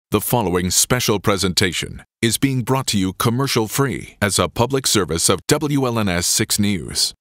The following special presentation is being brought to you commercial-free as a public service of WLNS 6 News.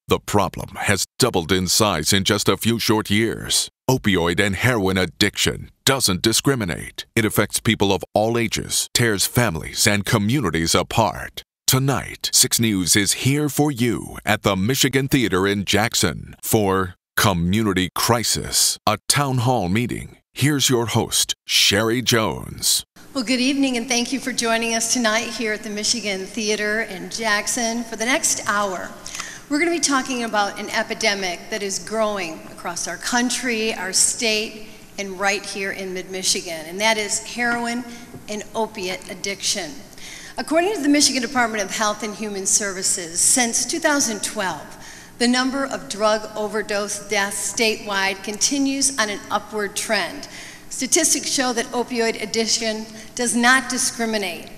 The problem has doubled in size in just a few short years. Opioid and heroin addiction doesn't discriminate. It affects people of all ages, tears families and communities apart. Tonight, 6 News is here for you at the Michigan Theater in Jackson for Community Crisis, a town hall meeting. Here's your host, Sherry Jones. Well, good evening, and thank you for joining us tonight here at the Michigan Theater in Jackson. For the next hour, we're going to be talking about an epidemic that is growing across our country, our state, and right here in mid-Michigan, and that is heroin and opiate addiction. According to the Michigan Department of Health and Human Services, since 2012, the number of drug overdose deaths statewide continues on an upward trend. Statistics show that opioid addiction does not discriminate.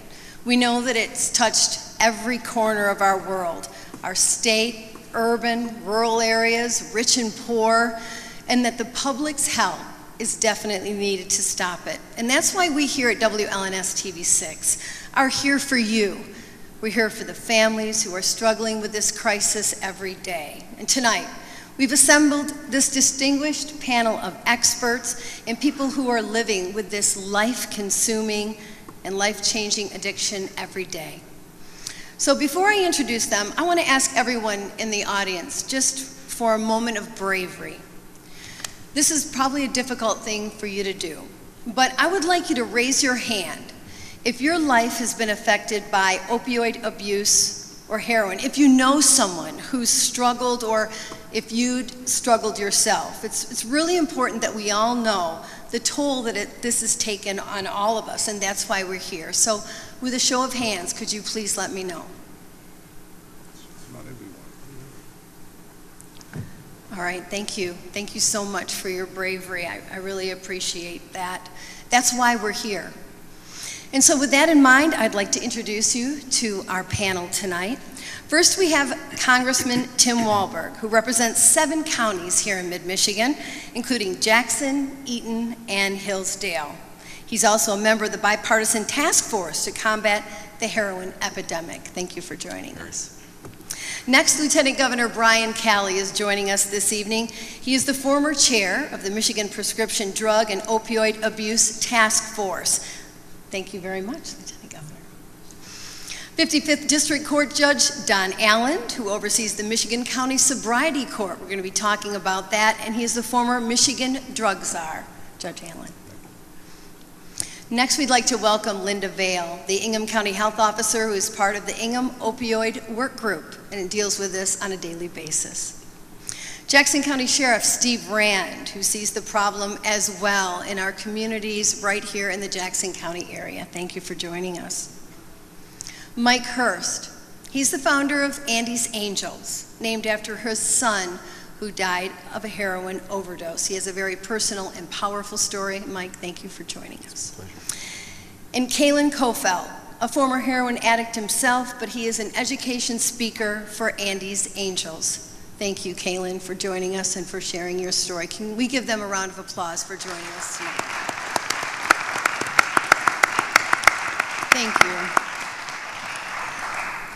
We know that it's touched every corner of our world, our state, urban, rural areas, rich and poor, and that the public's help is definitely needed to stop it. And that's why we here at WLNS TV6 are here for you. We're here for the families who are struggling with this crisis every day. And tonight, we've assembled this distinguished panel of experts and people who are living with this life-consuming and life-changing addiction every day. So before I introduce them, I want to ask everyone in the audience just for a moment of bravery. This is probably a difficult thing for you to do, but I would like you to raise your hand if your life has been affected by opioid abuse or heroin, if you know someone who's struggled or if you'd struggled yourself. It's really important that we all know the toll that this has taken on all of us, and that's why we're here. So with a show of hands, could you please let me know? Not everyone. All right, thank you. Thank you so much for your bravery. I really appreciate that. That's why we're here. And so with that in mind, I'd like to introduce you to our panel tonight. First, we have Congressman Tim Walberg, who represents 7 counties here in mid-Michigan, including Jackson, Eaton, and Hillsdale. He's also a member of the bipartisan task force to combat the heroin epidemic. Thank you for joining us. Next, Lieutenant Governor Brian Calley is joining us this evening. He is the former chair of the Michigan Prescription Drug and Opioid Abuse Task Force. Thank you very much, Lieutenant Governor. 55th District Court Judge Don Allen, who oversees the Michigan County Sobriety Court. We're going to be talking about that, and he is the former Michigan drug czar, Judge Allen. Next, we'd like to welcome Linda Vail, the Ingham County Health Officer who is part of the Ingham Opioid Work Group, and it deals with this on a daily basis. Jackson County Sheriff Steve Rand, who sees the problem as well in our communities right here in the Jackson County area. Thank you for joining us. Mike Hurst, he's the founder of Andy's Angels, named after his son who died of a heroin overdose. He has a very personal and powerful story. Mike, thank you for joining us. And Kalen Kofeld, a former heroin addict himself, but he is an education speaker for Andy's Angels. Thank you, Kalen, for joining us and for sharing your story. Can we give them a round of applause for joining us tonight? Thank you.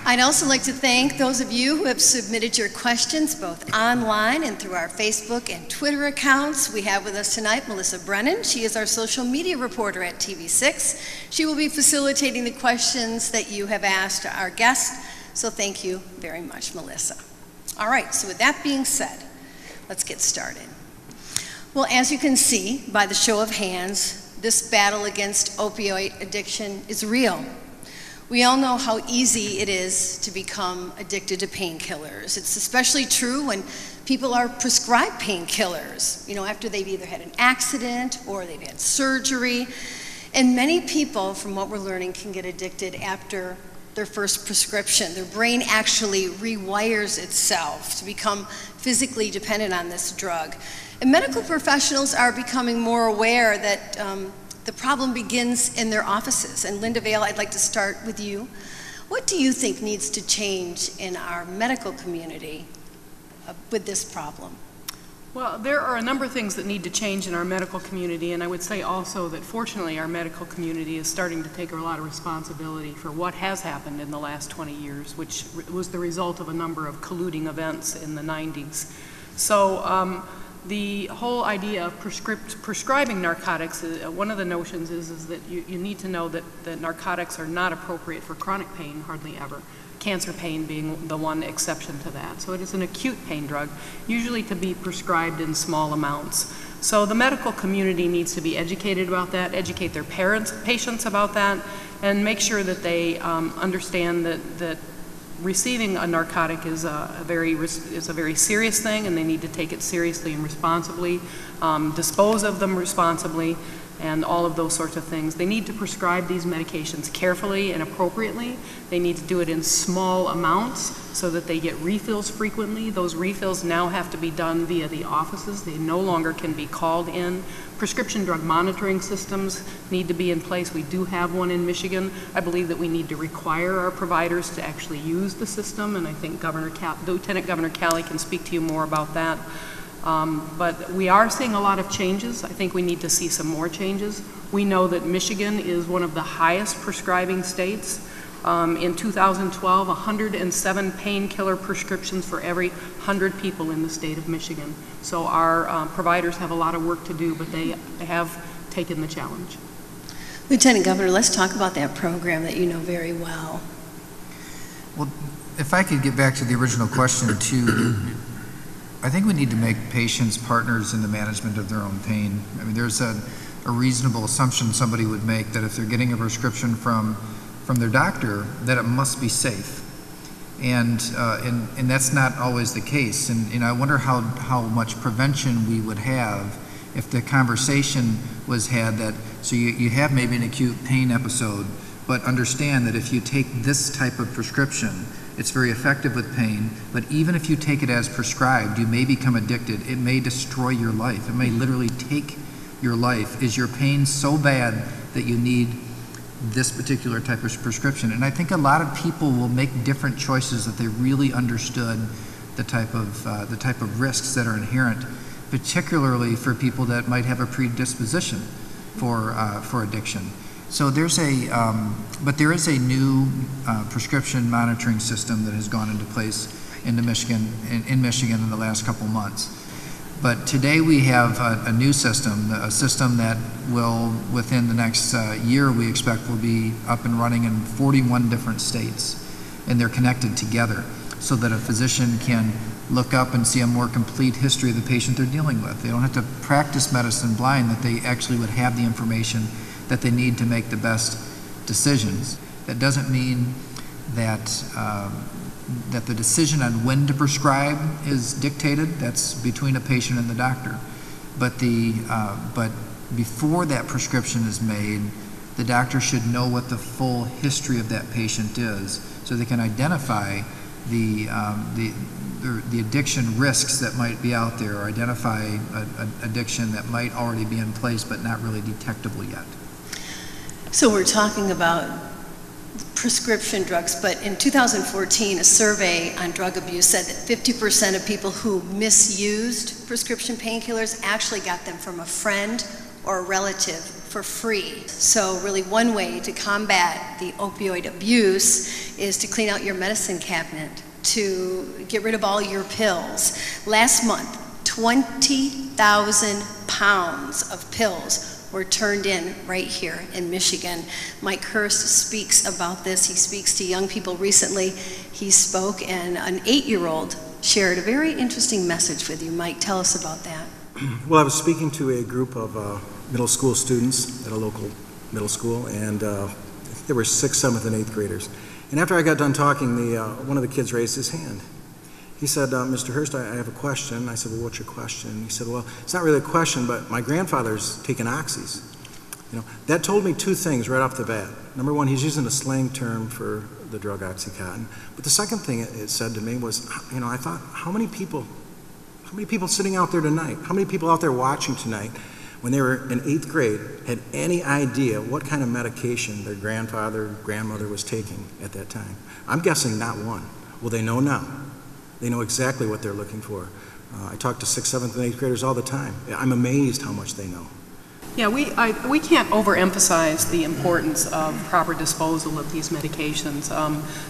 I'd also like to thank those of you who have submitted your questions both online and through our Facebook and Twitter accounts. We have with us tonight Melissa Brennan. She is our social media reporter at TV6. She will be facilitating the questions that you have asked our guests, so thank you very much, Melissa. All right, so with that being said, let's get started. Well, as you can see by the show of hands, this battle against opioid addiction is real. We all know how easy it is to become addicted to painkillers. It's especially true when people are prescribed painkillers, after they've either had an accident or they've had surgery. And many people, from what we're learning, can get addicted after their first prescription. Their brain actually rewires itself to become physically dependent on this drug. And medical professionals are becoming more aware that the problem begins in their offices. And Linda Vail, I'd like to start with you. What do you think needs to change in our medical community with this problem? Well, there are a number of things that need to change in our medical community, and I would say also that fortunately our medical community is starting to take a lot of responsibility for what has happened in the last 20 years, which was the result of a number of colluding events in the 90s. So the whole idea of prescribing narcotics, one of the notions is that you need to know that narcotics are not appropriate for chronic pain, hardly ever. Cancer pain being the one exception to that. So it is an acute pain drug, usually to be prescribed in small amounts. So the medical community needs to be educated about that, educate their patients about that, and make sure that they understand that receiving a narcotic is a very serious thing, and they need to take it seriously and responsibly, dispose of them responsibly, and all of those sorts of things. They need to prescribe these medications carefully and appropriately. They need to do it in small amounts so that they get refills frequently. Those refills now have to be done via the offices. They no longer can be called in. Prescription drug monitoring systems need to be in place. We do have one in Michigan. I believe that we need to require our providers to actually use the system, and I think Lieutenant Governor Calley can speak to you more about that. But we are seeing a lot of changes. I think we need to see some more changes. We know that Michigan is one of the highest prescribing states. In 2012, 107 painkiller prescriptions for every 100 people in the state of Michigan. So our providers have a lot of work to do, but they have taken the challenge. Lieutenant Governor, let's talk about that program that you know very well. Well, if I could get back to the original question too, I think we need to make patients partners in the management of their own pain. I mean, there's a reasonable assumption somebody would make that if they're getting a prescription from their doctor, that it must be safe. And that's not always the case. And I wonder how much prevention we would have if the conversation was had that, so you have maybe an acute pain episode, but understand that if you take this type of prescription, it's very effective with pain, but even if you take it as prescribed, you may become addicted. It may destroy your life. It may literally take your life. Is your pain so bad that you need this particular type of prescription? And I think a lot of people will make different choices if they really understood the type of risks that are inherent, particularly for people that might have a predisposition for addiction. So there is a new prescription monitoring system that has gone into place in Michigan in the last couple months. But today we have a new system, a system that will, within the next year, we expect will be up and running in 41 different states, and they're connected together so that a physician can look up and see a more complete history of the patient they're dealing with. They don't have to practice medicine blind, that they actually would have the information that they need to make the best decisions. That doesn't mean that that the decision on when to prescribe is dictated. That's between a patient and the doctor. But before that prescription is made, the doctor should know what the full history of that patient is, so they can identify the addiction risks that might be out there, or identify an addiction that might already be in place but not really detectable yet. So we're talking about prescription drugs, but in 2014, a survey on drug abuse said that 50% of people who misused prescription painkillers actually got them from a friend or a relative for free. So really one way to combat the opioid abuse is to clean out your medicine cabinet, to get rid of all your pills. Last month, 20,000 pounds of pills were turned in right here in Michigan. Mike Hurst speaks about this. He speaks to young people recently. He spoke, and an 8-year-old shared a very interesting message with you. Mike, tell us about that. Well, I was speaking to a group of middle school students at a local middle school, and there were 6th, 7th, and 8th graders. And after I got done talking, one of the kids raised his hand. He said, Mr. Hurst, I have a question. I said, well, what's your question? He said, well, it's not really a question, but my grandfather's taken oxys. You know, that told me 2 things right off the bat. Number one, he's using a slang term for the drug Oxycontin. But the second thing it said to me was, you know, I thought, how many people sitting out there tonight, how many people out there watching tonight, when they were in 8th grade, had any idea what kind of medication their grandfather, grandmother was taking at that time? I'm guessing not one. Well, they know now. They know exactly what they're looking for. I talk to 6th, 7th, and 8th graders all the time. I'm amazed how much they know. Yeah, we can't overemphasize the importance of proper disposal of these medications.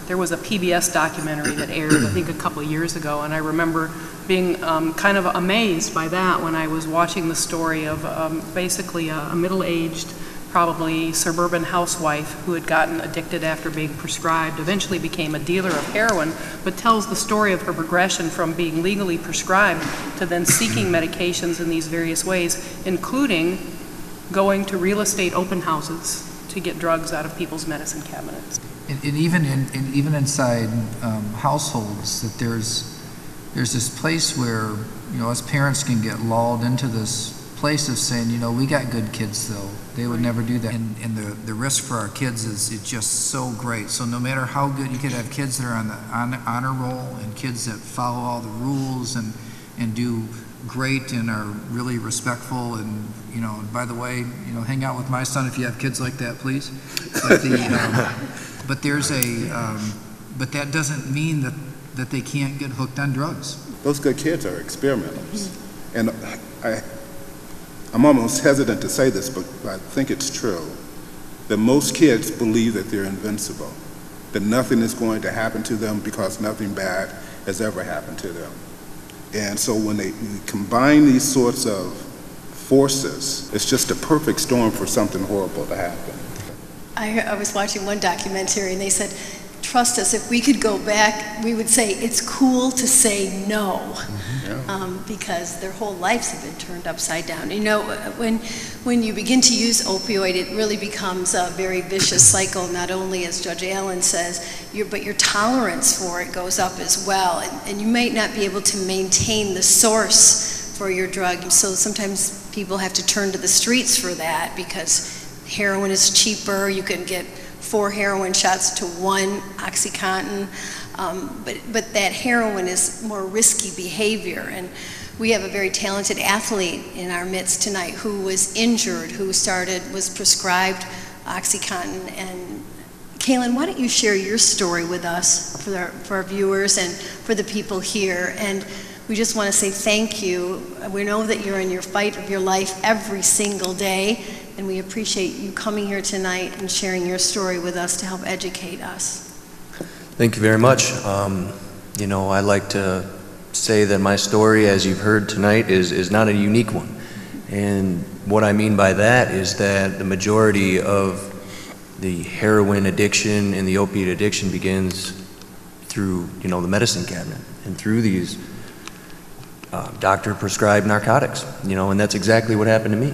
There was a PBS documentary that aired, I think, a couple of years ago, and I remember being kind of amazed by that when I was watching the story of basically a middle-aged, probably suburban housewife who had gotten addicted after being prescribed, eventually became a dealer of heroin, but tells the story of her progression from being legally prescribed to then seeking medications in these various ways, including going to real estate open houses to get drugs out of people's medicine cabinets. And even inside households, that there's this place where, you know, us parents can get lulled into this place of saying, you know, we got good kids though. They would never do that. And the risk for our kids is just so great. So no matter how good, you could have kids that are on the honor roll and kids that follow all the rules and do great and are really respectful, and you know, and by the way, you know, hang out with my son if you have kids like that, please. But but that doesn't mean that they can't get hooked on drugs. Those good kids are experimenters. And I'm almost hesitant to say this, but I think it's true, that most kids believe that they're invincible, that nothing is going to happen to them because nothing bad has ever happened to them. And so when they combine these sorts of forces, it's just a perfect storm for something horrible to happen. I was watching one documentary and they said, trust us, if we could go back, we would say it's cool to say no. Because their whole lives have been turned upside down. You know, when you begin to use opioid, it really becomes a very vicious cycle, not only, as Judge Allen says, but your tolerance for it goes up as well. And you might not be able to maintain the source for your drug. So sometimes people have to turn to the streets for that because heroin is cheaper. You can get 4 heroin shots to 1 OxyContin. But that heroin is more risky behavior, and we have a very talented athlete in our midst tonight who was injured, who was prescribed OxyContin. And Kaylin, why don't you share your story with us for our viewers and for the people here? And we just want to say thank you. We know that you're in your fight of your life every single day, and we appreciate you coming here tonight and sharing your story with us to help educate us. Thank you very much. You know, I like to say that my story, as you've heard tonight, is not a unique one. And what I mean by that is that the majority of the heroin addiction and the opiate addiction begins through, you know, the medicine cabinet and through these doctor-prescribed narcotics, you know, and that's exactly what happened to me.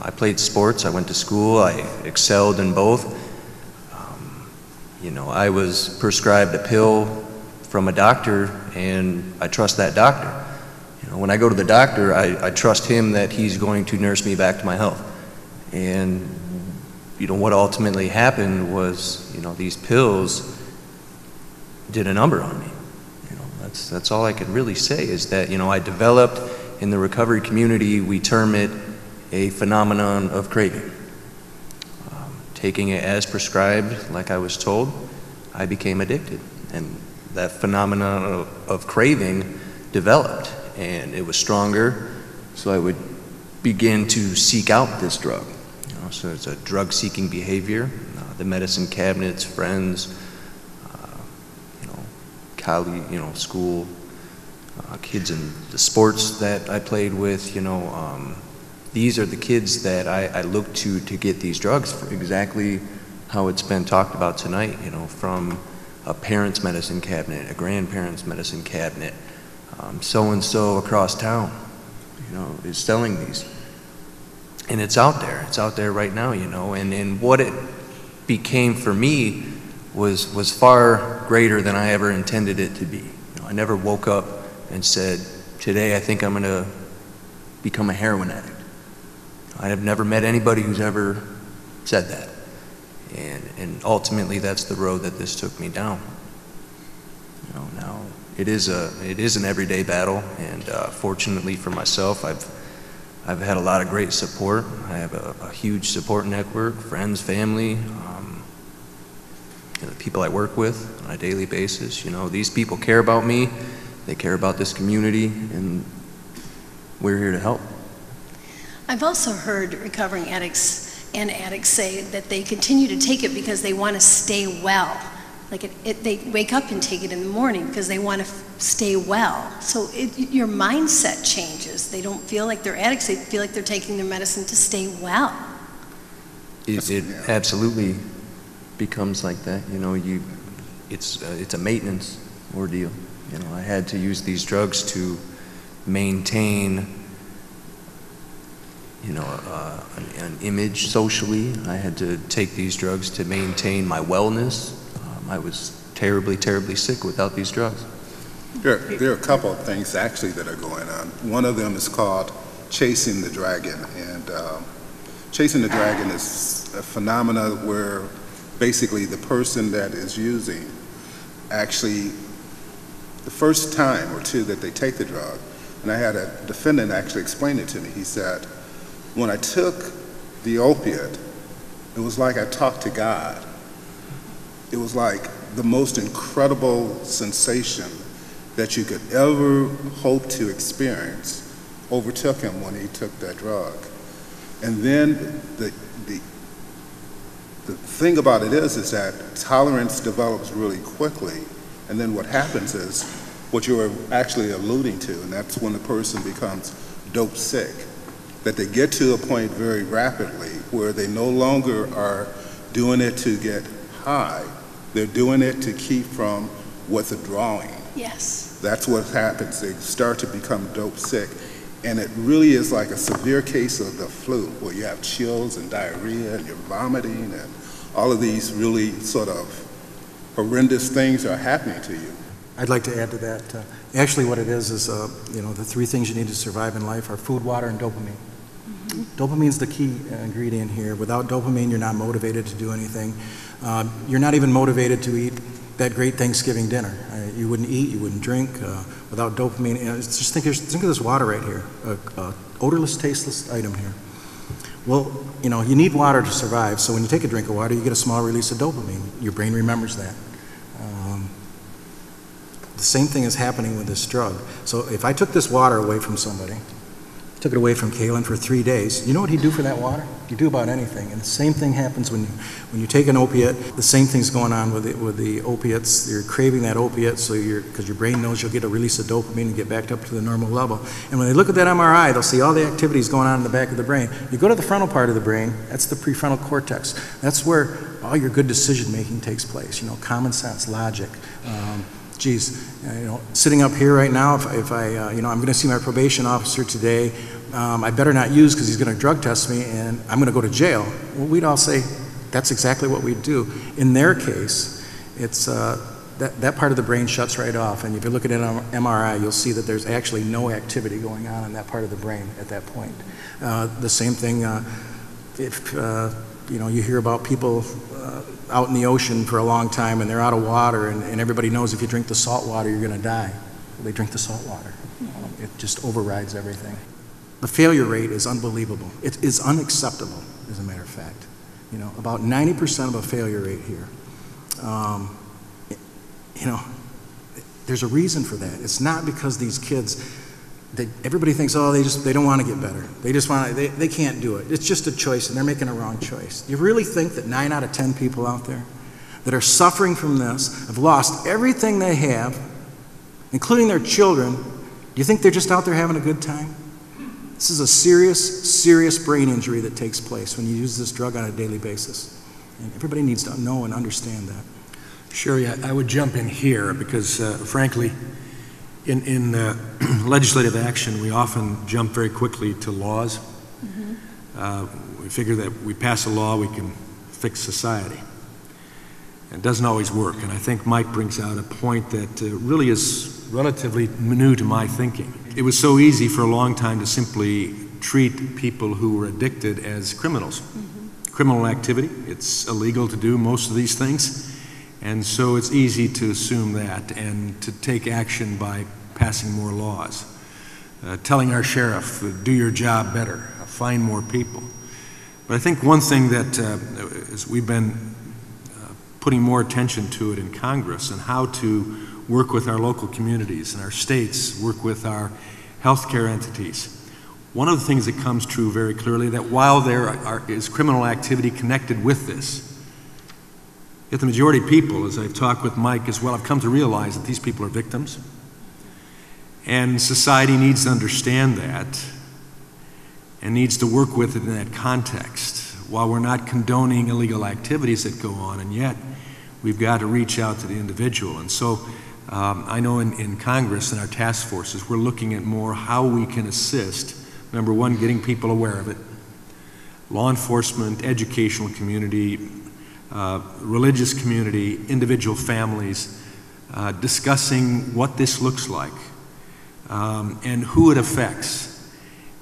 I played sports, I went to school, I excelled in both. You know, I was prescribed a pill from a doctor, and I trust that doctor. You know, when I go to the doctor, I trust him that he's going to nurse me back to my health. And, you know, what ultimately happened was, you know, these pills did a number on me. You know, that's all I can really say is that, you know, I developed in the recovery community, we term it a phenomenon of craving. Taking it as prescribed, like I was told, I became addicted. And that phenomenon of craving developed, and it was stronger, so I would begin to seek out this drug. You know, so it's a drug-seeking behavior. The medicine cabinets, friends, you know, colleague, you know, school, kids in the sports that I played with, you know, these are the kids that I look to get these drugs for exactly how it's been talked about tonight, you know, from a parent's medicine cabinet, a grandparent's medicine cabinet, so-and-so across town, you know, is selling these. And it's out there right now, you know, and what it became for me was far greater than I ever intended it to be. You know, I never woke up and said, today I think I'm gonna become a heroin addict. I have never met anybody who's ever said that. And ultimately that's the road that this took me down. You know, now it is an everyday battle, and fortunately for myself, I've had a lot of great support. I have a huge support network, friends, family, you know, the people I work with on a daily basis. You know, these people care about me. They care about this community, and we're here to help. I've also heard recovering addicts and addicts say that they continue to take it because they want to stay well. Like they wake up and take it in the morning because they want to stay well. So your mindset changes. They don't feel like they're addicts. They feel like they're taking their medicine to stay well. It absolutely becomes like that. You know, it's a maintenance ordeal. You know, I had to use these drugs to maintain, you know, an image socially. I had to take these drugs to maintain my wellness. I was terribly, terribly sick without these drugs. There are a couple of things actually that are going on. One of them is called Chasing the Dragon, and Chasing the Dragon is a phenomenon where basically the person that is using actually, the first time or two that they take the drug, and I had a defendant actually explain it to me. He said, when I took the opiate, it was like I talked to God. It was like the most incredible sensation that you could ever hope to experience overtook him when he took that drug. And then the thing about it is that tolerance develops really quickly, and then what happens is what you're actually alluding to, and that's when the person becomes dope sick, that they get to a point very rapidly where they no longer are doing it to get high, they're doing it to keep from withdrawing. Yes. That's what happens. They start to become dope sick. And it really is like a severe case of the flu, where you have chills and diarrhea and you're vomiting and all of these really sort of horrendous things are happening to you. I'd like to add to that. Actually what it is you know, the three things you need to survive in life are food, water, and dopamine. Mm-hmm. Dopamine's the key ingredient here. Without dopamine, you're not motivated to do anything. You're not even motivated to eat that great Thanksgiving dinner. You wouldn't eat, you wouldn't drink without dopamine. Just think of this water right here, a odorless, tasteless item here. Well, you know, you need water to survive, so when you take a drink of water, you get a small release of dopamine. Your brain remembers that. The same thing is happening with this drug. So if I took this water away from somebody, took it away from Kalen for 3 days, you know what he'd do for that water? He'd do about anything. And the same thing happens when you take an opiate. The same thing's going on with the opiates. You're craving that opiate, so because your brain knows you'll get a release of dopamine and get back up to the normal level. And when they look at that MRI, they'll see all the activities going on in the back of the brain. You go to the frontal part of the brain, that's the prefrontal cortex. That's where all your good decision making takes place. You know, common sense, logic. You know, sitting up here right now, if I, you know, I'm going to see my probation officer today, I better not use because he's going to drug test me and I'm going to go to jail. Well, we'd all say that's exactly what we'd do. In their case, it's that part of the brain shuts right off, and if you look at an MRI, you'll see that there's actually no activity going on in that part of the brain at that point. The same thing if you know, you hear about people out in the ocean for a long time and they're out of water, and everybody knows if you drink the salt water you're going to die. Well, they drink the salt water. It just overrides everything. The failure rate is unbelievable. It is unacceptable, as a matter of fact. You know, about 90% of a failure rate here. You know, there's a reason for that. It's not because these kids, everybody thinks, oh, they don't want to get better. They just want to, they can't do it. It's just a choice, and they're making a wrong choice. You really think that 9 out of 10 people out there that are suffering from this have lost everything they have, including their children? Do you think they're just out there having a good time? This is a serious, serious brain injury that takes place when you use this drug on a daily basis. And everybody needs to know and understand that. Sherry, I would jump in here because, frankly, in legislative action, we often jump very quickly to laws. Mm-hmm. We figure that we pass a law, we can fix society. It doesn't always work, and I think Mike brings out a point that really is relatively new to my thinking. It was so easy for a long time to simply treat people who were addicted as criminals. Mm-hmm. Criminal activity, it's illegal to do most of these things, and so it's easy to assume that and to take action by passing more laws, telling our sheriff, do your job better, find more people. But I think one thing that as we've been putting more attention to it in Congress and how to work with our local communities and our states, work with our healthcare entities. One of the things that comes true very clearly that while there is criminal activity connected with this, yet the majority of people, as I've talked with Mike as well, have come to realize that these people are victims. And society needs to understand that and needs to work with it in that context. While we're not condoning illegal activities that go on, and yet we've got to reach out to the individual. And so I know in Congress and our task forces, we're looking at more how we can assist. Number one, getting people aware of it. Law enforcement, educational community, religious community, individual families, discussing what this looks like and who it affects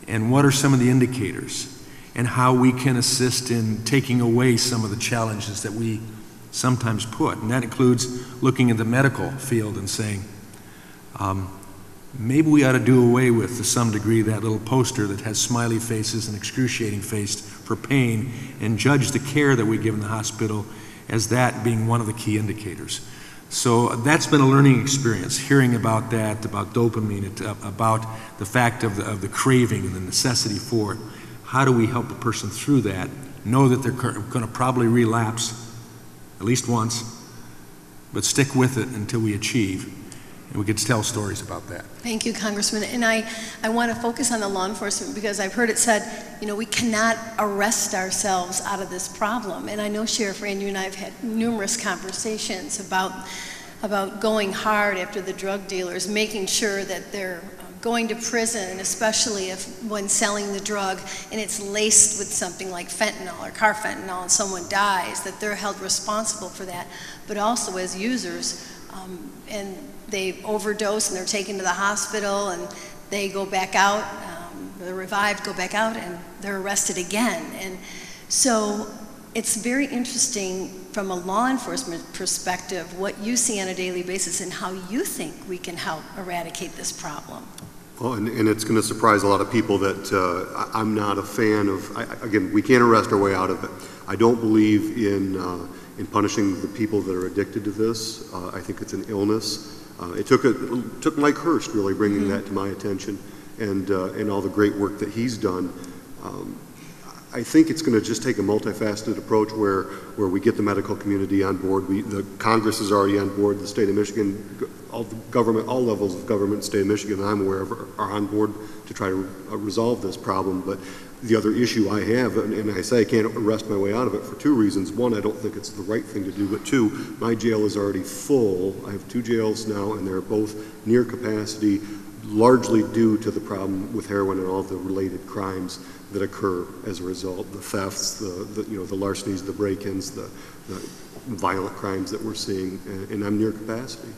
and what are some of the indicators and how we can assist in taking away some of the challenges that we sometimes put. And that includes looking at the medical field and saying, maybe we ought to do away with, to some degree, that little poster that has smiley faces and excruciating face for pain, and judge the care that we give in the hospital as that being one of the key indicators. So that's been a learning experience, hearing about that, about dopamine, about the fact of the craving and the necessity for it. How do we help a person through that, know that they're going to probably relapse at least once, but stick with it until we achieve, and we get to tell stories about that. Thank you, Congressman. And I want to focus on the law enforcement because I've heard it said, you know, we cannot arrest ourselves out of this problem. And I know Sheriff Rand, you and I have had numerous conversations about going hard after the drug dealers, making sure that they're going to prison, especially when selling the drug and it's laced with something like fentanyl or carfentanil and someone dies, that they're held responsible for that. But also as users, and they overdose and they're taken to the hospital and they go back out, they're revived, go back out, and they're arrested again. And so it's very interesting from a law enforcement perspective what you see on a daily basis and how you think we can help eradicate this problem. Well, and it's going to surprise a lot of people that I'm not a fan of, again, we can't arrest our way out of it. I don't believe in punishing the people that are addicted to this. I think it's an illness. It took Mike Hurst really bringing that to my attention and all the great work that he's done. I think it's going to just take a multifaceted approach where we get the medical community on board. The Congress is already on board. The state of Michigan, all levels of government in the state of Michigan that I'm aware of are on board to try to resolve this problem. But the other issue I have, and I say I can't arrest my way out of it for two reasons. One, I don't think it's the right thing to do, but two, my jail is already full. I have 2 jails now, and they're both near capacity, largely due to the problem with heroin and all the related crimes that occur as a result, the thefts, the larcenies, the break-ins, the violent crimes that we're seeing, and I'm near capacity.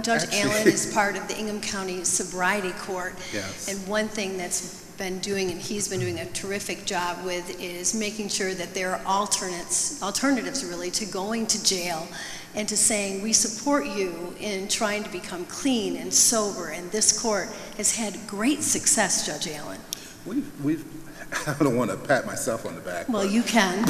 Judge Allen is part of the Ingham County Sobriety Court. Yes. And one thing that's been doing, and he's been doing a terrific job with, is making sure that there are alternatives really to going to jail and to saying, we support you in trying to become clean and sober. And this court has had great success, Judge Allen. I don't want to pat myself on the back. Well, you can.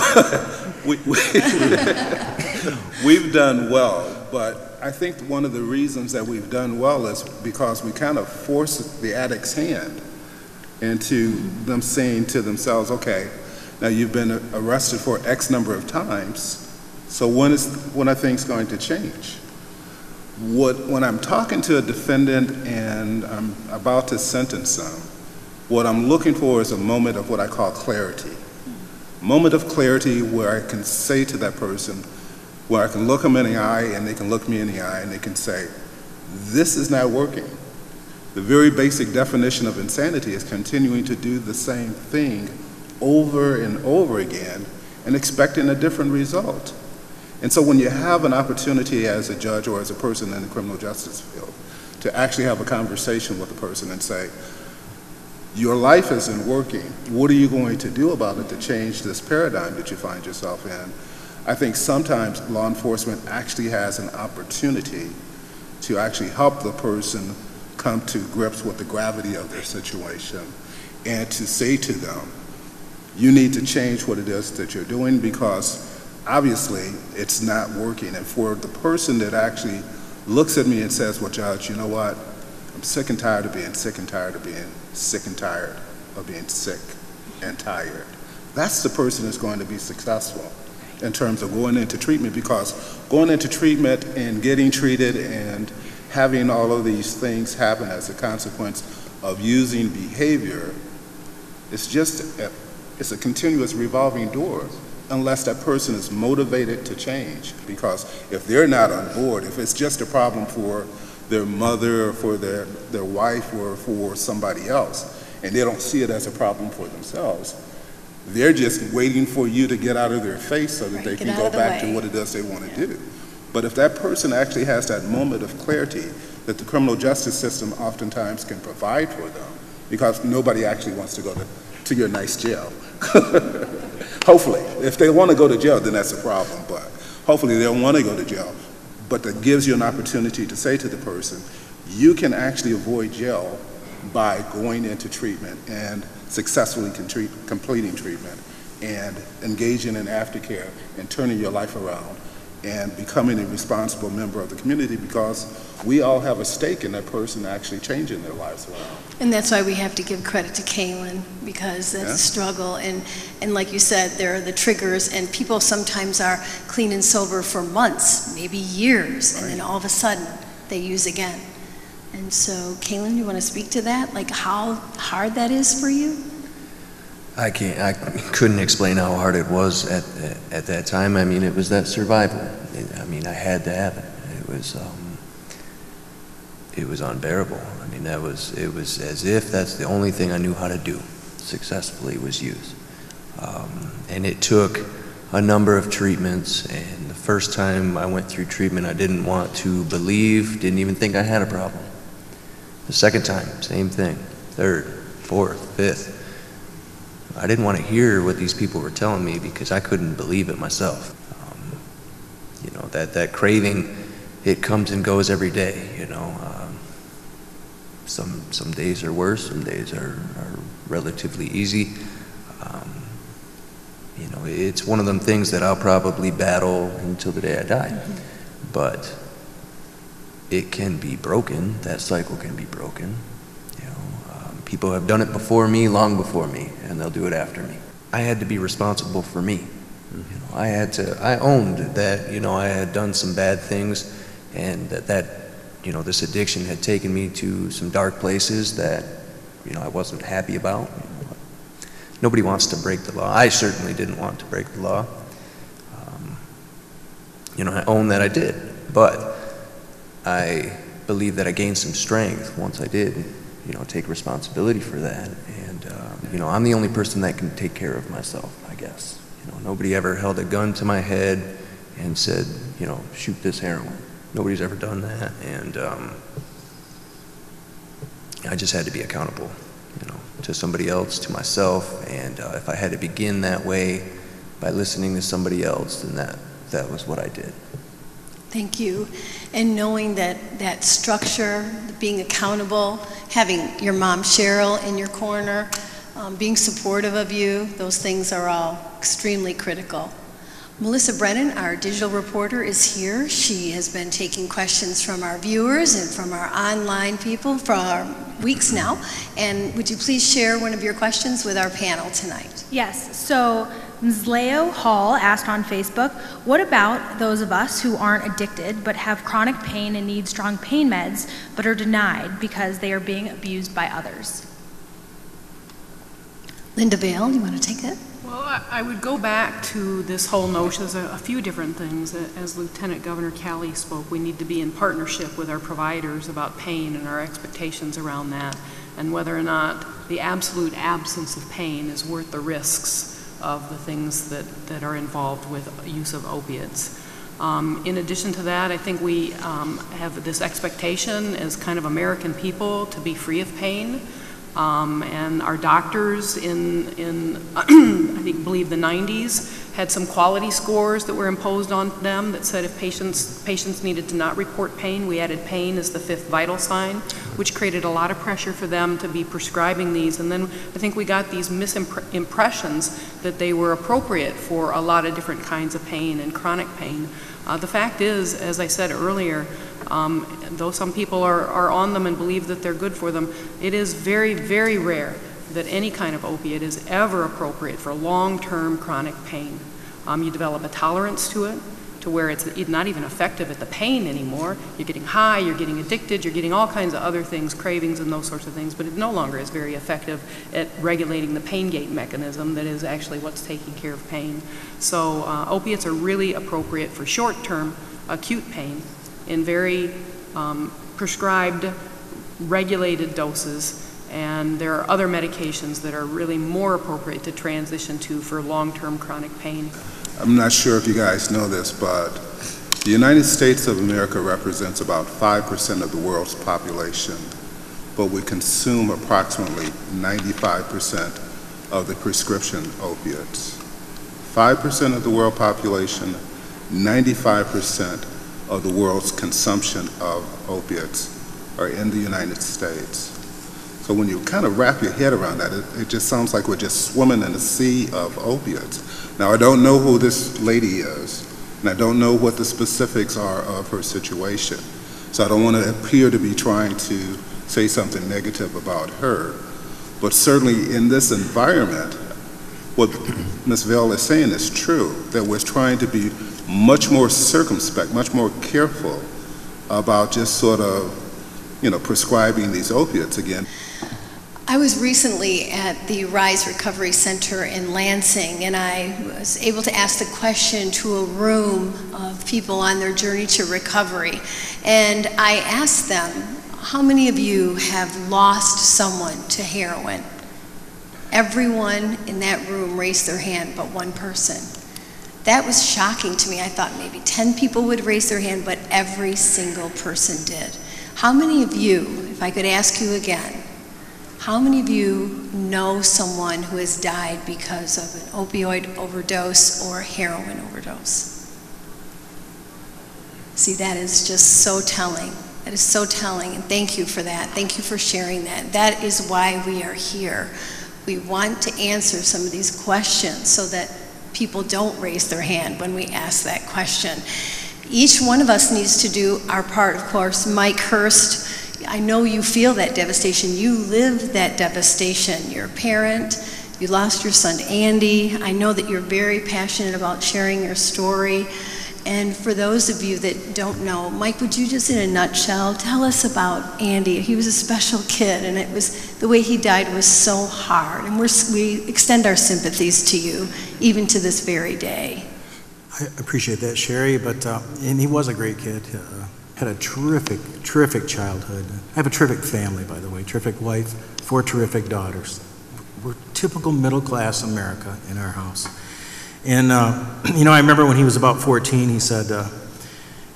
We've done well, but I think one of the reasons that we've done well is because we kind of force the addict's hand into them saying to themselves, okay, now you've been arrested for X number of times, so when are things going to change? When I'm talking to a defendant and I'm about to sentence them, what I'm looking for is a moment of what I call clarity. A moment of clarity where I can say to that person, where I can look them in the eye and they can look me in the eye and they can say, this is not working. The very basic definition of insanity is continuing to do the same thing over and over again and expecting a different result. And so when you have an opportunity as a judge or as a person in the criminal justice field to actually have a conversation with a person and say, your life isn't working, what are you going to do about it to change this paradigm that you find yourself in? I think sometimes law enforcement actually has an opportunity to actually help the person come to grips with the gravity of their situation and to say to them, you need to change what it is that you're doing because obviously it's not working. And for the person that actually looks at me and says, well, Judge, you know what? I'm sick and tired of being sick and tired of being sick and tired of being sick and tired. That's the person that's going to be successful in terms of going into treatment, because going into treatment and getting treated and having all of these things happen as a consequence of using behavior, it's a continuous revolving door unless that person is motivated to change. Because if they're not on board, if it's just a problem for their mother or for their wife or for somebody else, and they don't see it as a problem for themselves, they're just waiting for you to get out of their face so that they can go back to what it is they want to do. But if that person actually has that moment of clarity that the criminal justice system oftentimes can provide for them, because nobody actually wants to go to your nice jail. Hopefully. If they want to go to jail, then that's a problem, but hopefully they don't want to go to jail. But that gives you an opportunity to say to the person, you can actually avoid jail by going into treatment and successfully completing treatment and engaging in aftercare and turning your life around and becoming a responsible member of the community, because we all have a stake in that person actually changing their lives around. And that's why we have to give credit to Kaylin, because that's a struggle. And like you said, there are the triggers, and people sometimes are clean and sober for months, maybe years, and then all of a sudden they use again. And so, Kaylin, you want to speak to that? Like how hard that is for you? I couldn't explain how hard it was at that time. I mean, it was that survival. I had to have it. It was unbearable. I mean, it was as if that's the only thing I knew how to do successfully was use. And it took a number of treatments, and the first time I went through treatment, I didn't want to believe, didn't even think I had a problem. The second time, same thing. Third, fourth, fifth. I didn't want to hear what these people were telling me because I couldn't believe it myself. That craving, it comes and goes every day, Some days are worse, some days are relatively easy. It's one of them things that I'll probably battle until the day I die. But it can be broken. That cycle can be broken. People have done it before me, long before me, and they'll do it after me. I had to be responsible for me. I owned that, I had done some bad things, and that this addiction had taken me to some dark places that, I wasn't happy about. Nobody wants to break the law. I certainly didn't want to break the law. I own that I did, but I believe that I gained some strength once I did, take responsibility for that. And, I'm the only person that can take care of myself, I guess. Nobody ever held a gun to my head and said, shoot this heroin. Nobody's ever done that. And I just had to be accountable, to somebody else, to myself. And if I had to begin that way by listening to somebody else, then that was what I did. Thank you. And knowing that structure, being accountable, having your mom Cheryl in your corner, being supportive of you, those things are all extremely critical. Melissa Brennan, our digital reporter, is here. She has been taking questions from our viewers and from our online people for weeks now. And would you please share one of your questions with our panel tonight? Yes. So Msleo Hall asked on Facebook, what about those of us who aren't addicted but have chronic pain and need strong pain meds but are denied because they are being abused by others? Linda Vale, you want to take it? Well, I would go back to this whole notion. There's a few different things. As Lieutenant Governor Kelly spoke, we need to be in partnership with our providers about pain and our expectations around that, and whether or not the absolute absence of pain is worth the risks of the things that are involved with use of opiates. In addition to that, I think we have this expectation as kind of American people to be free of pain. And our doctors in I believe the 90s had some quality scores that were imposed on them that said if patients needed to not report pain, we added pain as the 5th vital sign, which created a lot of pressure for them to be prescribing these. And then I think we got these misimpressions that they were appropriate for a lot of different kinds of pain and chronic pain. The fact is, as I said earlier, Though some people are on them and believe that they're good for them, it is very, very rare that any kind of opiate is ever appropriate for long-term chronic pain. You develop a tolerance to it, to where it's not even effective at the pain anymore. You're getting high, you're getting addicted, you're getting all kinds of other things, cravings and those sorts of things, but it no longer is very effective at regulating the pain gate mechanism that is actually what's taking care of pain. So opiates are really appropriate for short-term acute pain in very prescribed, regulated doses, and there are other medications that are really more appropriate to transition to for long-term chronic pain. I'm not sure if you guys know this, but the United States of America represents about 5% of the world's population, but we consume approximately 95% of the prescription opiates. 5% of the world population, 95% of the world's consumption of opiates are in the United States. So when you kind of wrap your head around that, it just sounds like we're just swimming in a sea of opiates. Now, I don't know who this lady is, and I don't know what the specifics are of her situation. So I don't want to appear to be trying to say something negative about her. But certainly in this environment, what Ms. Vale is saying is true, that we're trying to be much more circumspect, much more careful about just sort of, prescribing these opiates again. I was recently at the Rise Recovery Center in Lansing, and I was able to ask the question to a room of people on their journey to recovery. And I asked them, how many of you have lost someone to heroin? Everyone in that room raised their hand but one person. That was shocking to me. I thought maybe 10 people would raise their hand, but every single person did. How many of you, if I could ask you again, how many of you know someone who has died because of an opioid overdose or a heroin overdose? See, that is just so telling. That is so telling, and thank you for that. Thank you for sharing that. That is why we are here. We want to answer some of these questions so that people don't raise their hand when we ask that question. Each one of us needs to do our part, of course. Mike Hurst, I know you feel that devastation. You live that devastation. You're a parent. You lost your son, Andy. I know that you're very passionate about sharing your story. And for those of you that don't know, Mike, would you just in a nutshell tell us about Andy? He was a special kid, and it was the way he died was so hard. And we extend our sympathies to you, even to this very day. I appreciate that, Sherry, and he was a great kid. Had a terrific childhood. I have a terrific family, by the way, terrific wife, 4 terrific daughters. We're typical middle-class America in our house. And, I remember when he was about 14, he said,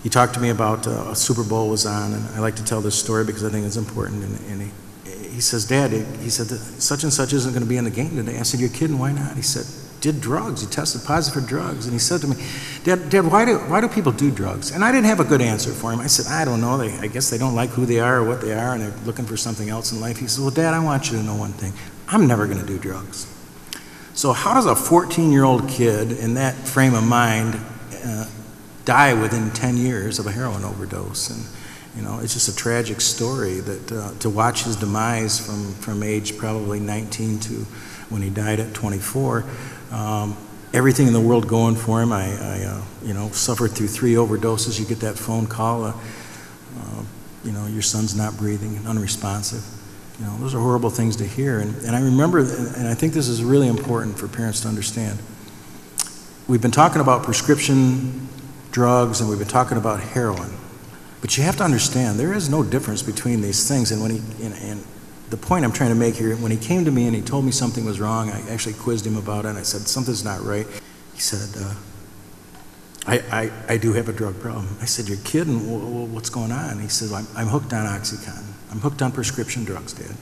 he talked to me about a Super Bowl was on, and I like to tell this story because I think it's important. And he says, Dad, he said, such and such isn't going to be in the game today. I said, you're kidding, why not? He said, did drugs. He tested positive for drugs. And he said to me, Dad, why do people do drugs? And I didn't have a good answer for him. I said, I don't know. I guess they don't like who they are or what they are, and they're looking for something else in life. He said, well, Dad, I want you to know one thing. I'm never going to do drugs. So how does a 14-year-old kid in that frame of mind die within 10 years of a heroin overdose? And, it's just a tragic story that to watch his demise from age probably 19 to when he died at 24. Everything in the world going for him. I suffered through 3 overdoses. You get that phone call, your son's not breathing and unresponsive. Those are horrible things to hear. And I remember, and I think this is really important for parents to understand. We've been talking about prescription drugs and we've been talking about heroin. But you have to understand, there is no difference between these things. And and the point I'm trying to make here, when he came to me and he told me something was wrong, I actually quizzed him about it, and I said, something's not right. He said, I do have a drug problem. I said, you're kidding? Well, what's going on? He said, I'm hooked on OxyContin. I'm hooked on prescription drugs, Dad.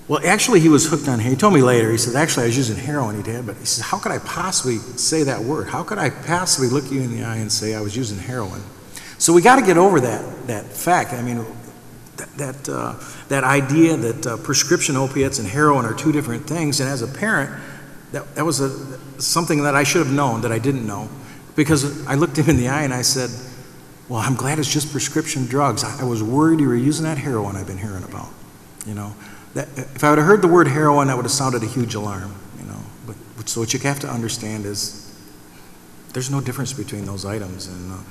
Well, actually, he was hooked on heroin. He told me later, he said, actually, I was using heroin, Dad, but he said, how could I possibly say that word? How could I possibly look you in the eye and say I was using heroin? So we got to get over that fact. I mean, that idea that prescription opiates and heroin are 2 different things, and as a parent, that was something that I should have known that I didn't know, because I looked him in the eye and I said, Well, I'm glad it's just prescription drugs. I was worried you were using that heroin I've been hearing about, you know. That, if I would have heard the word heroin, that would have sounded a huge alarm, you know. But so what you have to understand is there's no difference between those items. And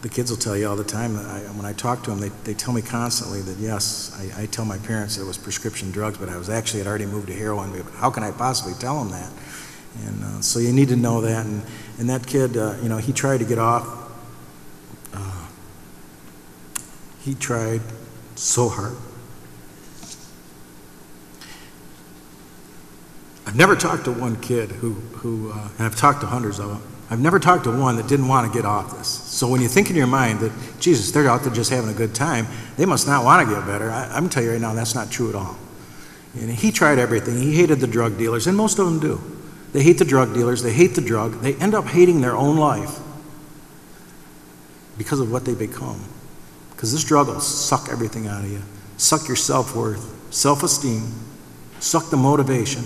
the kids will tell you all the time, when I talk to them, they tell me constantly that, yes, I tell my parents that it was prescription drugs, but I was actually had already moved to heroin. But how can I possibly tell them that? And so you need to know that. And that kid, you know, he tried to get off. He tried so hard. I've never talked to one kid who and I've talked to hundreds of them, I've never talked to one that didn't want to get off this. So when you think in your mind that, Jesus, they're out there just having a good time, they must not want to get better, I'm going to tell you right now, that's not true at all. And he tried everything. He hated the drug dealers, and most of them do. They hate the drug dealers, they hate the drug, they end up hating their own life because of what they become. Because this drug will suck everything out of you. Suck your self-worth, self-esteem, suck the motivation,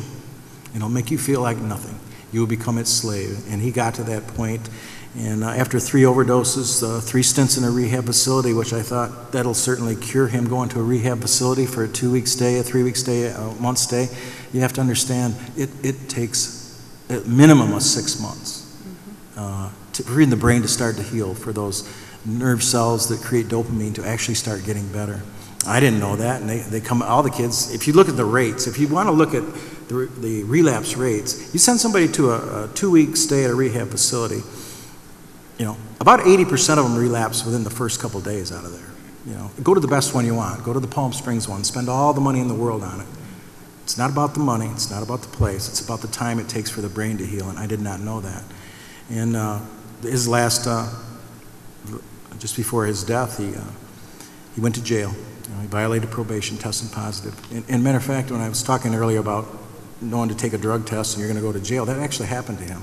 and it'll make you feel like nothing. You will become its slave. And he got to that point, and after 3 overdoses, 3 stints in a rehab facility, which I thought that'll certainly cure him, going to a rehab facility for a 2-week stay, a 3-week stay, a month stay. You have to understand, it takes a minimum of 6 months for the brain to start to heal, for those nerve cells that create dopamine to actually start getting better. I didn't know that, and they come, all the kids, if you look at the rates, if you want to look at the relapse rates, you send somebody to a 2-week stay at a rehab facility, you know, about 80% of them relapse within the first couple days out of there. You know, go to the best one you want. Go to the Palm Springs one. Spend all the money in the world on it. It's not about the money. It's not about the place. It's about the time it takes for the brain to heal, and I did not know that. And his last, just before his death, he went to jail. You know, he violated probation, tested positive. And matter of fact, when I was talking earlier about knowing to take a drug test and you're going to go to jail, that actually happened to him.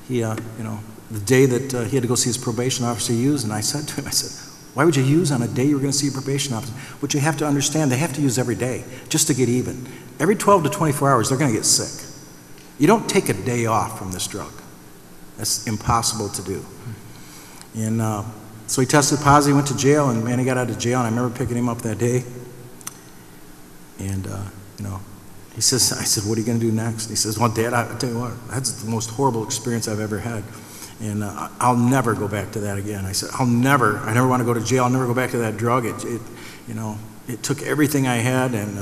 He, you know, the day that he had to go see his probation officer use, and I said to him, I said, why would you use on a day you're going to see your probation officer? What you have to understand, they have to use every day just to get even. Every 12 to 24 hours, they're going to get sick. You don't take a day off from this drug. That's impossible to do. And so he tested positive, went to jail, and man, he got out of jail, and I remember picking him up that day. And, you know, he says, I said, what are you going to do next? And he says, well, Dad, I tell you what, that's the most horrible experience I've ever had. And I'll never go back to that again. I said, I never want to go to jail. I'll never go back to that drug. You know, it took everything I had, and,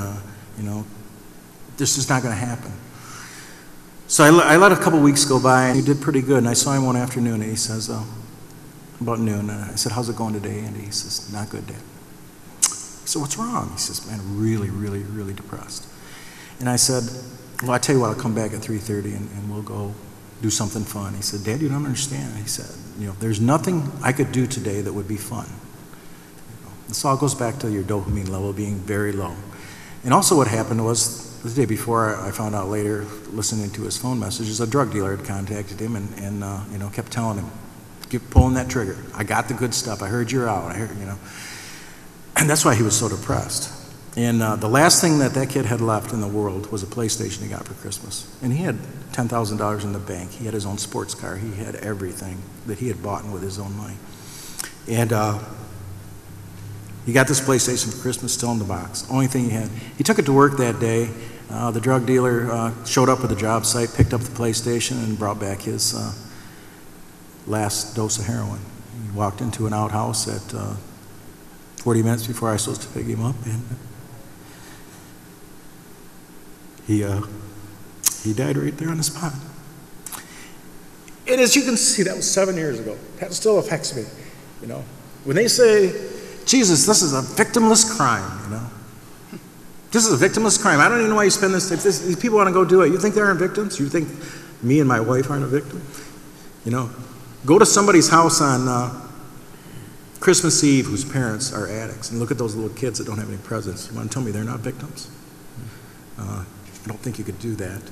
you know, this is not going to happen. So I let a couple weeks go by, and he did pretty good. And I saw him one afternoon, and he says, about noon, and I said, how's it going today, Andy? He says, not good, Dad. I said, what's wrong? He says, man, really, really, really depressed. And I said, well, I tell you what, I'll come back at 3:30 and we'll go do something fun. He said, Dad, you don't understand. He said, you know, there's nothing I could do today that would be fun. You know, this all goes back to your dopamine level being very low. And also what happened was, the day before, I found out later, listening to his phone messages, a drug dealer had contacted him and you know, kept telling him, keep pulling that trigger. I got the good stuff. I heard you're out. I heard, you know. And that's why he was so depressed. And the last thing that kid had left in the world was a PlayStation he got for Christmas. And he had $10,000 in the bank. He had his own sports car. He had everything that he had bought with his own money. And he got this PlayStation for Christmas, still in the box. Only thing he had. He took it to work that day. The drug dealer showed up at the job site, picked up the PlayStation, and brought back his last dose of heroin. He walked into an outhouse at 40 minutes before I was supposed to pick him up, and he died right there on the spot. And as you can see, that was 7 years ago. That still affects me, you know. When they say, Jesus, this is a victimless crime, you know. This is a victimless crime. I don't even know why you spend this time. These people want to go do it. You think they aren't victims? You think me and my wife aren't a victim? You know, go to somebody's house on Christmas Eve whose parents are addicts and look at those little kids that don't have any presents. You want to tell me they're not victims? I don't think you could do that.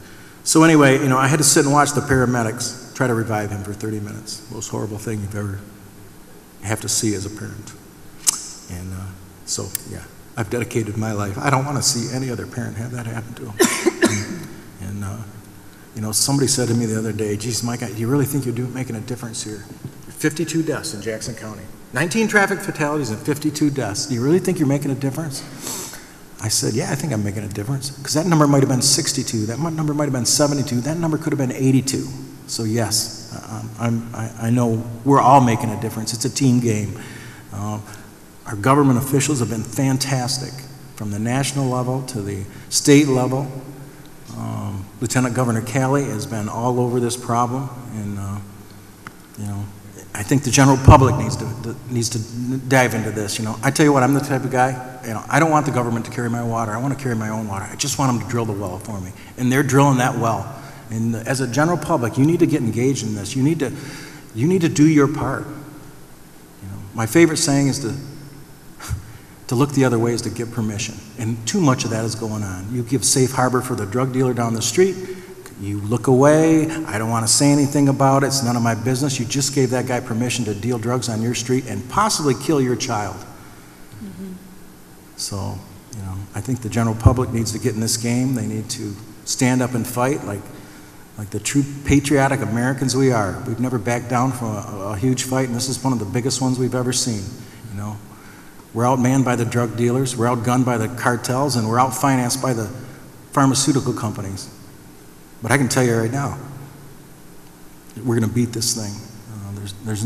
So anyway, you know, I had to sit and watch the paramedics try to revive him for 30 minutes. Most horrible thing you've ever have to see as a parent. And so, yeah, I've dedicated my life. I don't want to see any other parent have that happen to them. And, you know, somebody said to me the other day, geez, Mike, do you really think you're making a difference here? 52 deaths in Jackson County. 19 traffic fatalities and 52 deaths. Do you really think you're making a difference? I said, yeah, I think I'm making a difference. Because that number might have been 62, that number might have been 72, that number could have been 82. So yes, I know we're all making a difference. It's a team game. Our government officials have been fantastic, from the national level to the state level. Lieutenant Governor Calley has been all over this problem, and you know, I think the general public needs to dive into this. You know, I tell you what, I'm the type of guy. You know, I don't want the government to carry my water. I want to carry my own water. I just want them to drill the well for me, and they're drilling that well. And as a general public, you need to get engaged in this. You need to do your part. You know, my favorite saying is to look the other way is to give permission, and too much of that is going on. You give safe harbor for the drug dealer down the street. You look away. I don't want to say anything about it. It's none of my business. You just gave that guy permission to deal drugs on your street and possibly kill your child. Mm-hmm. So, you know, I think the general public needs to get in this game. They need to stand up and fight like the true patriotic Americans we are. We've never backed down from a huge fight, and this is one of the biggest ones we've ever seen. You know, we're outmanned by the drug dealers, we're outgunned by the cartels, and we're outfinanced by the pharmaceutical companies. But I can tell you right now, we're going to beat this thing. There's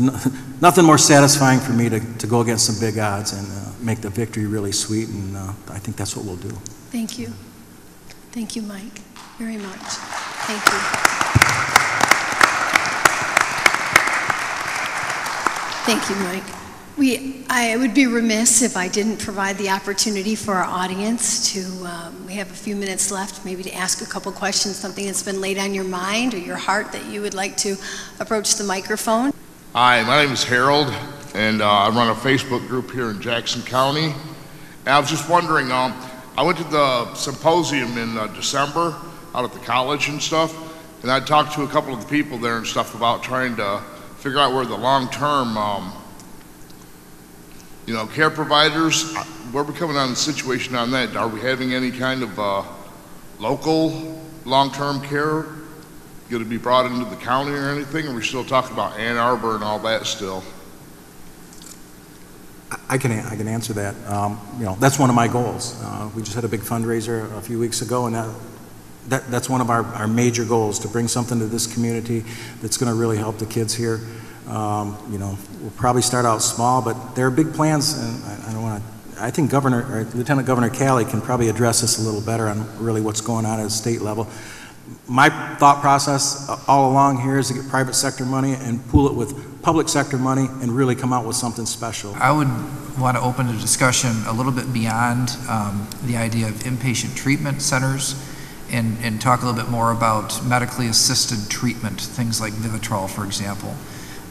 nothing more satisfying for me to go against some big odds and make the victory really sweet, and I think that's what we'll do. Thank you. Thank you, Mike, very much. Thank you. Thank you, Mike. I would be remiss if I didn't provide the opportunity for our audience to, we have a few minutes left, maybe to ask a couple questions, something that's been laid on your mind or your heart that you would like to approach the microphone. Hi, my name is Harold, and I run a Facebook group here in Jackson County. And I was just wondering, I went to the symposium in December out at the college and stuff, and I talked to a couple of the people there and stuff about trying to figure out where the long-term you know, care providers, where we're coming on the situation on that. Are we having any kind of local long-term care going to be brought into the county or anything? Or are we still talking about Ann Arbor and all that still? I can answer that. You know, that's one of my goals. We just had a big fundraiser a few weeks ago, and that's one of our major goals, to bring something to this community that's going to really help the kids here. You know, we'll probably start out small, but there are big plans, and I think Lieutenant Governor Calley can probably address this a little better on really what's going on at a state level. My thought process all along here is to get private sector money and pool it with public sector money and really come out with something special. I would want to open the discussion a little bit beyond the idea of inpatient treatment centers and talk a little bit more about medically assisted treatment, things like Vivitrol, for example.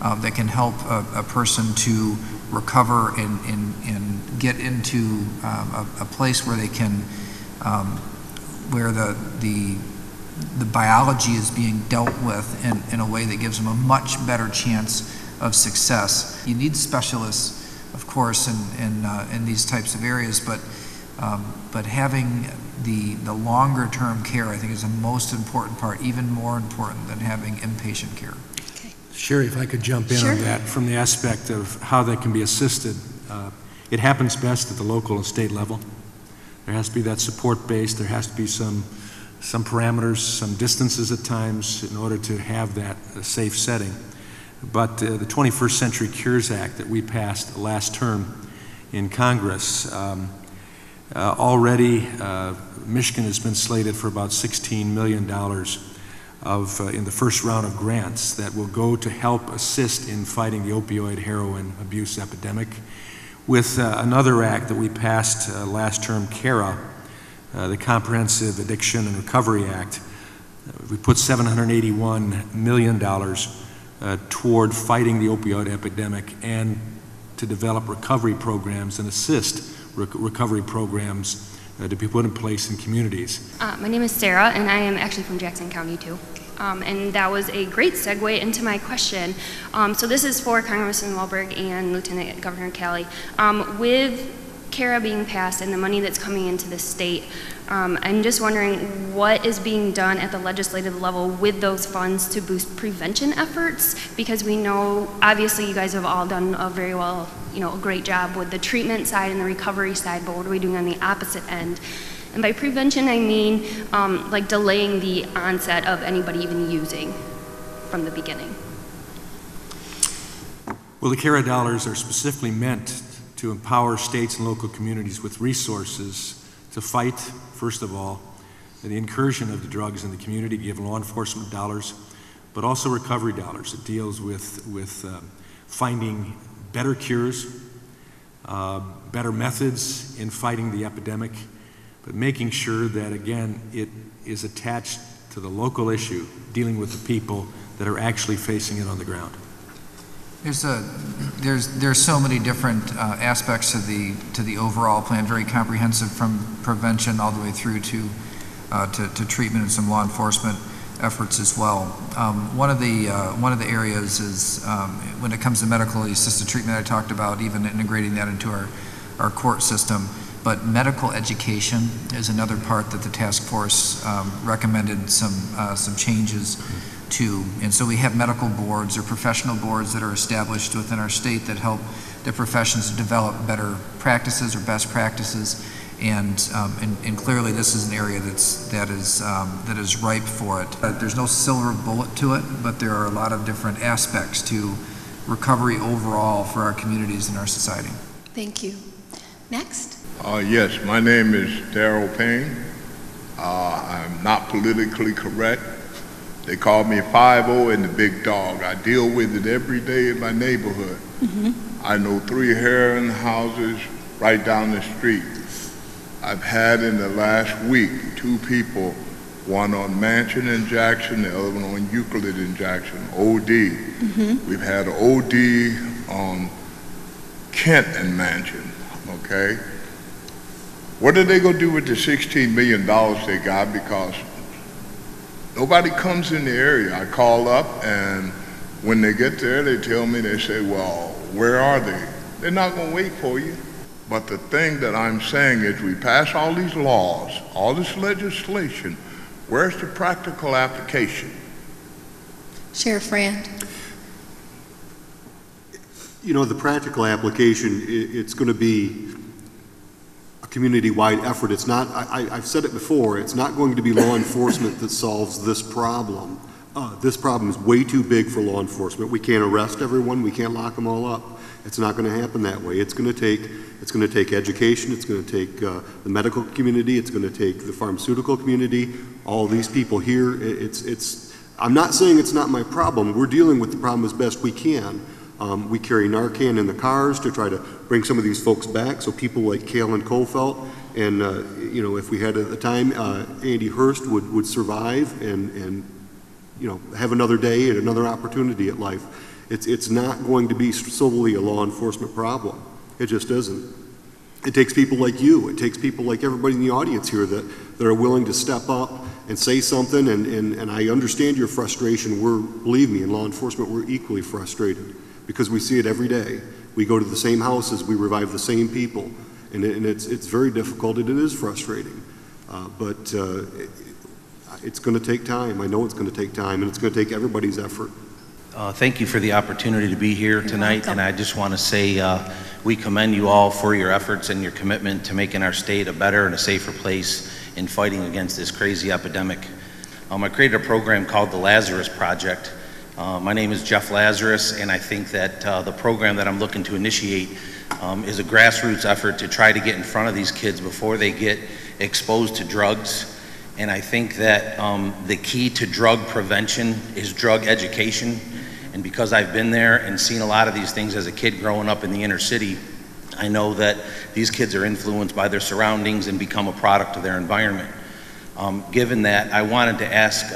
That can help a person to recover and get into a place where they can, where the biology is being dealt with in a way that gives them a much better chance of success. You need specialists, of course, in these types of areas, but having the longer term care, I think, is the most important part, even more important than having inpatient care. Sherry, if I could jump in on that from the aspect of how that can be assisted. It happens best at the local and state level. There has to be that support base. There has to be some parameters, some distances at times in order to have that safe setting. But the 21st Century Cures Act that we passed last term in Congress, already Michigan has been slated for about $16 million in the first round of grants that will go to help assist in fighting the opioid heroin abuse epidemic. With another act that we passed last term, CARA, the Comprehensive Addiction and Recovery Act, we put $781 million toward fighting the opioid epidemic and to develop recovery programs and assist recovery programs to be put in place in communities. My name is Sarah, and I am actually from Jackson County too. And that was a great segue into my question. So this is for Congressman Walberg and Lieutenant Governor Calley. With CARA being passed and the money that's coming into the state, I'm just wondering what is being done at the legislative level with those funds to boost prevention efforts, because we know obviously you guys have all done a very well, a great job with the treatment side and the recovery side, but what are we doing on the opposite end? And by prevention, I mean like delaying the onset of anybody even using from the beginning. Well, the CARA dollars are specifically meant to empower states and local communities with resources to fight, first of all, the incursion of the drugs in the community, give law enforcement dollars, but also recovery dollars. It deals with finding better cures, better methods in fighting the epidemic, but making sure that, again, it is attached to the local issue, dealing with the people that are actually facing it on the ground. There's so many different aspects to the overall plan, very comprehensive, from prevention all the way through to treatment and some law enforcement efforts as well. One of the areas is when it comes to medically assisted treatment, I talked about even integrating that into our court system. But medical education is another part that the task force recommended some changes to. And so we have medical boards or professional boards that are established within our state that help the professions develop better practices or best practices. And clearly this is an area that is ripe for it. There's no silver bullet to it, but there are a lot of different aspects to recovery overall for our communities and our society. Thank you. Next. Yes, my name is Darrell Payne. I'm not politically correct. They call me 5-0 and the big dog. I deal with it every day in my neighborhood. Mm-hmm. I know 3 heroin houses right down the street. I've had in the last week 2 people, one on Mansion in Jackson, the other one on Euclid in Jackson, OD. Mm-hmm. We've had OD on Kent and Mansion, okay? What are they gonna do with the $16 million they got? Because nobody comes in the area. I call up, and when they get there, they tell me, they say, well, where are they? They're not gonna wait for you. But the thing that I'm saying is we pass all these laws, all this legislation, where's the practical application? Sheriff Rand. The practical application, it's going to be a community-wide effort. It's not, I've said it before, it's not going to be law enforcement that solves this problem. This problem is way too big for law enforcement. We can't arrest everyone, we can't lock them all up. It's not going to happen that way. It's going to take education, it's going to take the medical community, it's going to take the pharmaceutical community, all these people here. I'm not saying it's not my problem. We're dealing with the problem as best we can. We carry Narcan in the cars to try to bring some of these folks back, so people like Kalen Kofelt and if we had at the time, Andy Hurst would survive and have another day and another opportunity at life. It's not going to be solely a law enforcement problem. It just isn't. It takes people like you. It takes people like everybody in the audience here that are willing to step up and say something, and I understand your frustration. Believe me, in law enforcement, we're equally frustrated because we see it every day. We go to the same houses, we revive the same people, and it's very difficult, and it is frustrating. But it's going to take time. I know it's going to take time, and it's going to take everybody's effort. Thank you for the opportunity to be here tonight, and I just want to say we commend you all for your efforts and your commitment to making our state a better and a safer place in fighting against this crazy epidemic. I created a program called the Lazarus Project. My name is Jeff Lazarus, and I think that the program that I'm looking to initiate is a grassroots effort to try to get in front of these kids before they get exposed to drugs. And I think that the key to drug prevention is drug education. And because I've been there and seen a lot of these things as a kid growing up in the inner city, I know that these kids are influenced by their surroundings and become a product of their environment. Given that, I wanted to ask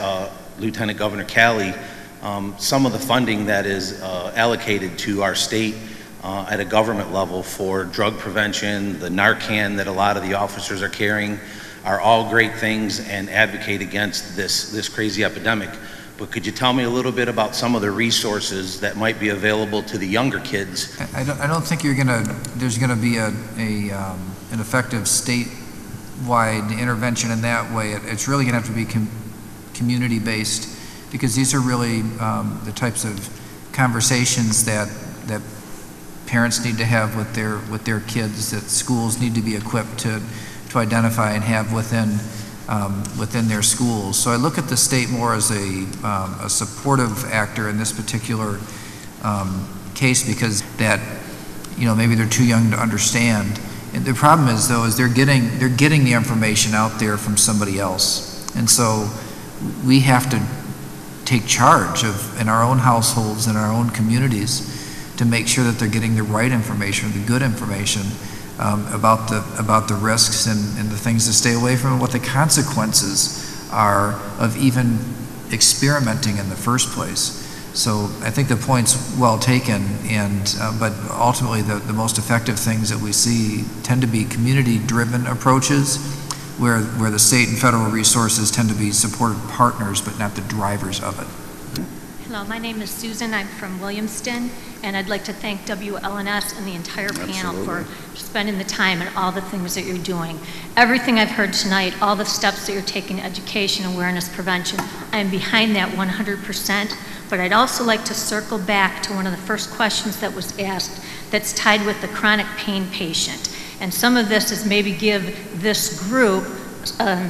Lieutenant Governor Calley some of the funding that is allocated to our state at a government level for drug prevention, the Narcan that a lot of the officers are carrying, are all great things and advocate against this crazy epidemic. but could you tell me a little bit about some of the resources that might be available to the younger kids? I don't think there's gonna be an effective statewide intervention in that way. It's really gonna have to be community-based, because these are really the types of conversations that parents need to have with their kids, that schools need to be equipped to identify and have within their schools. So I look at the state more as a supportive actor in this particular case, because that, maybe they're too young to understand. And the problem is, though, is they're getting the information out there from somebody else, and so we have to take charge in our own households, in our own communities, to make sure that they're getting the right information, the good information about the risks and the things to stay away from, and what the consequences are of even experimenting in the first place. So I think the point's well taken, but ultimately the most effective things that we see tend to be community-driven approaches, where the state and federal resources tend to be supportive partners, but not the drivers of it. Hello, my name is Susan. I'm from Williamston, and I'd like to thank WLNS and the entire panel for spending the time and all the things that you're doing. Everything I've heard tonight, all the steps that you're taking, education, awareness, prevention, I'm behind that 100%, but I'd also like to circle back to one of the first questions that was asked that's tied with the chronic pain patient. And some of this is maybe give this group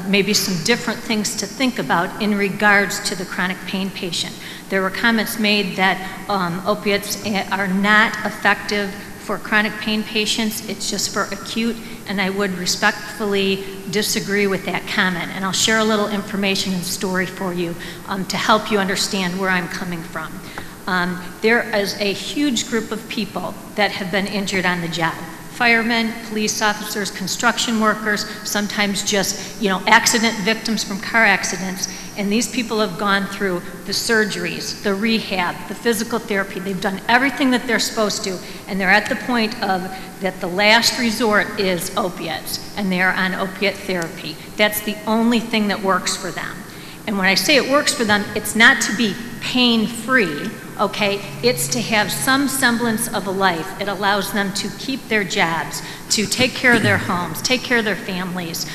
maybe some different things to think about in regards to the chronic pain patient. There were comments made that opiates are not effective for chronic pain patients, it's just for acute, and I would respectfully disagree with that comment. And I'll share a little information and story for you to help you understand where I'm coming from. There is a huge group of people that have been injured on the job. Firemen, police officers, construction workers, sometimes just, accident victims from car accidents. And these people have gone through the surgeries, the rehab, the physical therapy. They've done everything that they're supposed to, and they're at the point of that the last resort is opiates, and they're on opiate therapy. That's the only thing that works for them. And when I say it works for them, it's not to be pain-free, okay? It's to have some semblance of a life. It allows them to keep their jobs, to take care of their homes, take care of their families,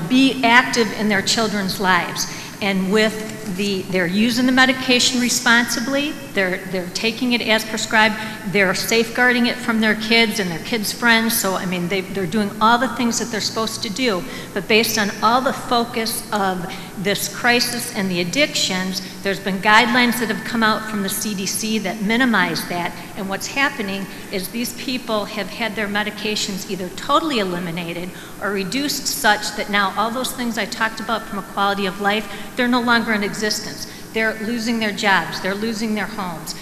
be active in their children's lives. And they're using the medication responsibly, they're taking it as prescribed, they're safeguarding it from their kids and their kids' friends, so they're doing all the things that they're supposed to do, but based on all the focus of this crisis and the addictions, there's been guidelines that have come out from the CDC that minimize that, and what's happening is these people have had their medications either totally eliminated or reduced such that now all those things I talked about from a quality of life, they're no longer in existence. They're losing their jobs, they're losing their homes.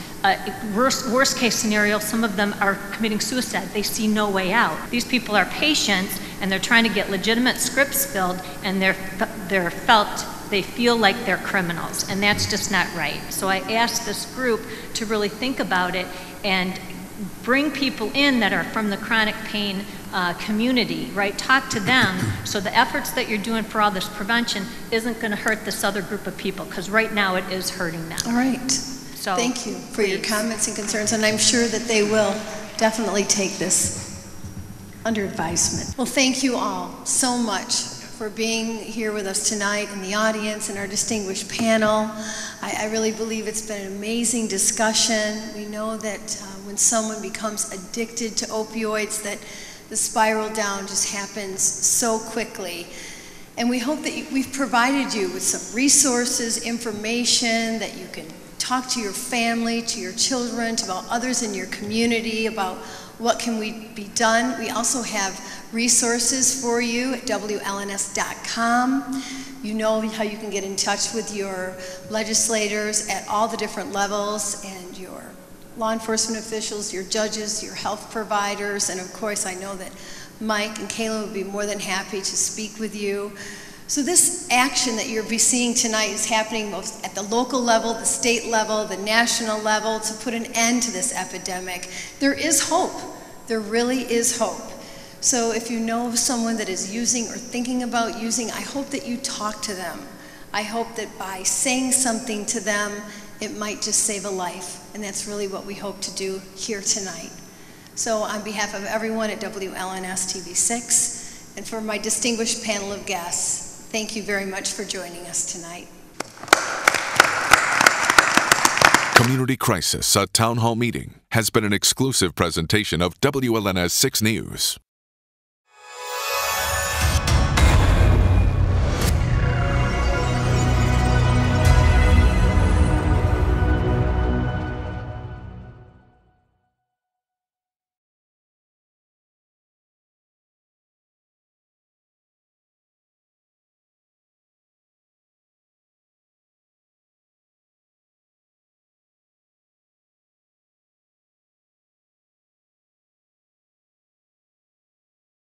Worst case scenario, some of them are committing suicide. They see no way out. These people are patients and they're trying to get legitimate scripts filled, and they feel like they're criminals, and that's just not right. So I asked this group to really think about it and bring people in that are from the chronic pain community, right? Talk to them so the efforts that you're doing for all this prevention isn't going to hurt this other group of people, because right now it is hurting them. All right. So thank you for your comments and concerns, and I'm sure that they will definitely take this under advisement. Well, thank you all so much for being here with us tonight in the audience and our distinguished panel. I really believe it's been an amazing discussion. We know that when someone becomes addicted to opioids, that the spiral down just happens so quickly. And we hope that we've provided you with some resources, information that you can talk to your family, to your children, to about others in your community about what can be done. We also have resources for you at WLNS.com. You know how you can get in touch with your legislators at all the different levels, and your law enforcement officials, your judges, your health providers, and of course I know that Mike and Kayla would be more than happy to speak with you. So this action that you'll be seeing tonight is happening both at the local level, the state level, the national level, to put an end to this epidemic. There is hope. There really is hope. So if you know of someone that is using or thinking about using, I hope that you talk to them. I hope that by saying something to them, it might just save a life. And that's really what we hope to do here tonight. So on behalf of everyone at WLNS TV6, and for my distinguished panel of guests, thank you very much for joining us tonight. Community Crisis, a town hall meeting, has been an exclusive presentation of WLNS 6 News.